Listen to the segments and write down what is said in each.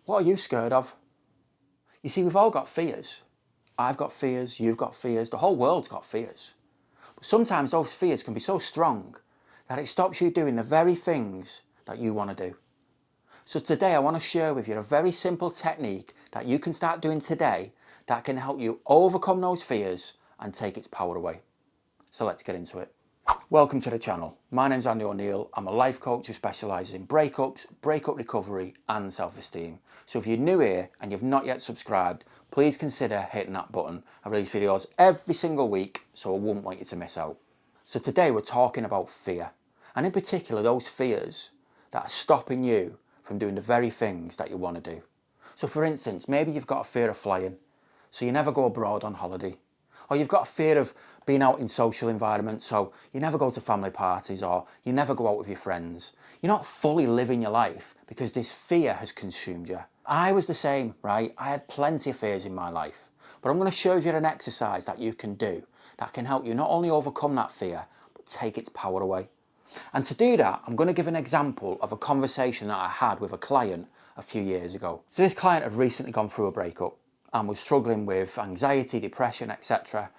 What are you scared of? You see, we've all got fears. I've got fears, you've got fears, the whole world's got fears. But sometimes those fears can be so strong that it stops you doing the very things that you want to do. So today I want to share with you a very simple technique that you can start doing today that can help you overcome those fears and take its power away. So let's get into it. Welcome to the channel. My name's Andy O'Neill. I'm a life coach who specialises in breakups, breakup recovery and self-esteem. So if you're new here and you've not yet subscribed, please consider hitting that button. I release videos every single week, so I wouldn't want you to miss out. So today we're talking about fear, and in particular those fears that are stopping you from doing the very things that you want to do. So for instance, maybe you've got a fear of flying, so you never go abroad on holiday. Or you've got a fear of being out in social environments, so you never go to family parties or you never go out with your friends. You're not fully living your life because this fear has consumed you. I was the same, right? I had plenty of fears in my life. But I'm going to show you an exercise that you can do that can help you not only overcome that fear, but take its power away. And to do that, I'm going to give an example of a conversation that I had with a client a few years ago. So this client had recently gone through a breakup and was struggling with anxiety, depression, etc.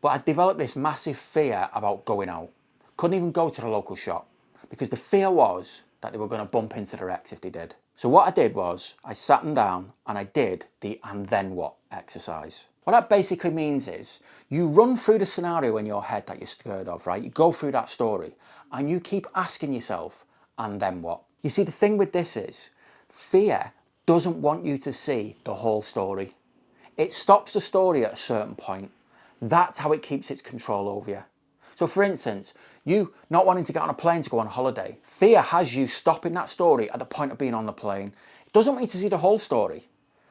But I developed this massive fear about going out. Couldn't even go to the local shop because the fear was that they were going to bump into their ex if they did. So what I did was I sat them down and I did the and then what exercise. What that basically means is you run through the scenario in your head that you're scared of, right? You go through that story and you keep asking yourself, and then what? You see, the thing with this is fear doesn't want you to see the whole story. It stops the story at a certain point. That's how it keeps its control over you. So for instance, you not wanting to get on a plane to go on holiday, fear has you stopping that story at the point of being on the plane. It doesn't want you to see the whole story,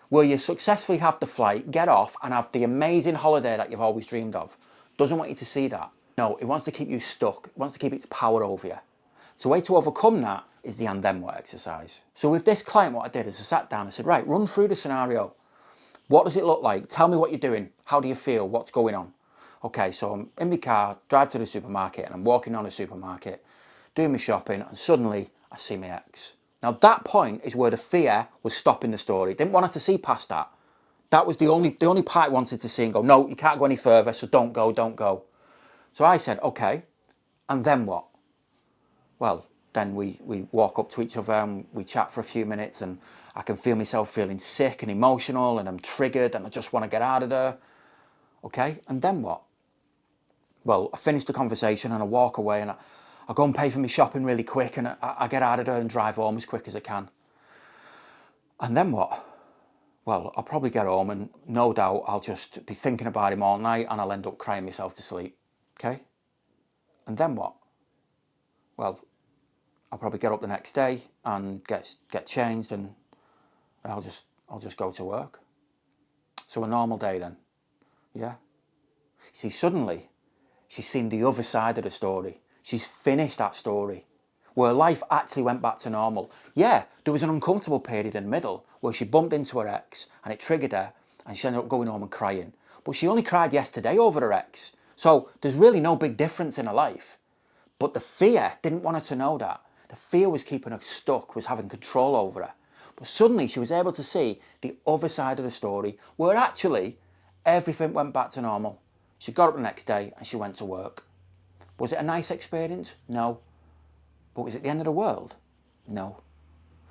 where you successfully have the flight, get off and have the amazing holiday that you've always dreamed of. Doesn't want you to see that. No, it wants to keep you stuck. It wants to keep its power over you. So the way to overcome that is the and then what exercise. So with this client, what I did is I sat down and said, right, run through the scenario. What does it look like? Tell me what you're doing. How do you feel? What's going on? Okay, so I'm in my car, drive to the supermarket, and I'm walking on the supermarket, doing my shopping, and suddenly I see my ex. Now that point is where the fear was stopping the story. Didn't want her to see past that. That was the only part I wanted to see and go, no, you can't go any further, so don't go, don't go. So I said, okay, and then what? Well, then we walk up to each other and we chat for a few minutes and I can feel myself feeling sick and emotional and I'm triggered and I just want to get out of there. Okay, and then what? Well, I finish the conversation and I walk away and I go and pay for my shopping really quick and I get out of there and drive home as quick as I can. And then what? Well, I'll probably get home and no doubt I'll just be thinking about him all night and I'll end up crying myself to sleep. Okay? And then what? Well, I'll probably get up the next day and get changed and I'll just go to work. So a normal day then. Yeah. See, suddenly she's seen the other side of the story. She's finished that story where life actually went back to normal. Yeah, there was an uncomfortable period in the middle where she bumped into her ex and it triggered her and she ended up going home and crying. But she only cried yesterday over her ex. So there's really no big difference in her life. But the fear didn't want her to know that. The fear was keeping her stuck, was having control over her. But suddenly she was able to see the other side of the story where actually everything went back to normal. She got up the next day and she went to work. Was it a nice experience? No. But was it the end of the world? No.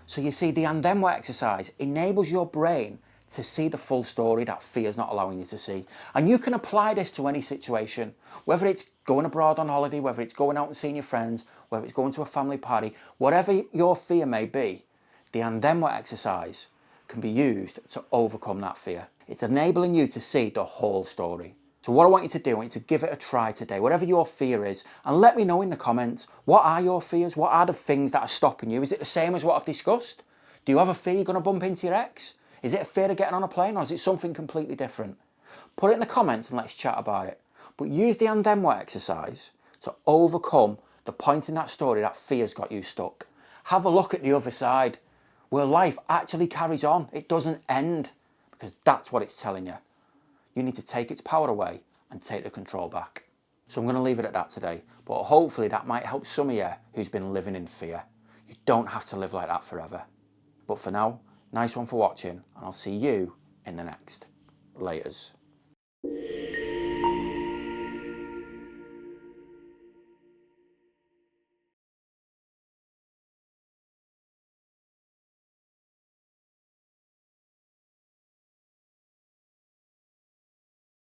So you see, the and then what exercise enables your brain to see the full story that fear is not allowing you to see. And you can apply this to any situation, whether it's going abroad on holiday, whether it's going out and seeing your friends, whether it's going to a family party, whatever your fear may be, the and then what exercise can be used to overcome that fear. It's enabling you to see the whole story. So what I want you to do, I want you to give it a try today, whatever your fear is, and let me know in the comments, what are your fears? What are the things that are stopping you? Is it the same as what I've discussed? Do you have a fear you're going to bump into your ex? Is it a fear of getting on a plane or is it something completely different? Put it in the comments and let's chat about it. But use the and then what exercise to overcome the point in that story that fear's got you stuck. Have a look at the other side where life actually carries on. It doesn't end because that's what it's telling you. You need to take its power away and take the control back. So I'm going to leave it at that today, but hopefully that might help some of you who's been living in fear. You don't have to live like that forever. But for now, Nice one for watching, and I'll see you in the next. Laters.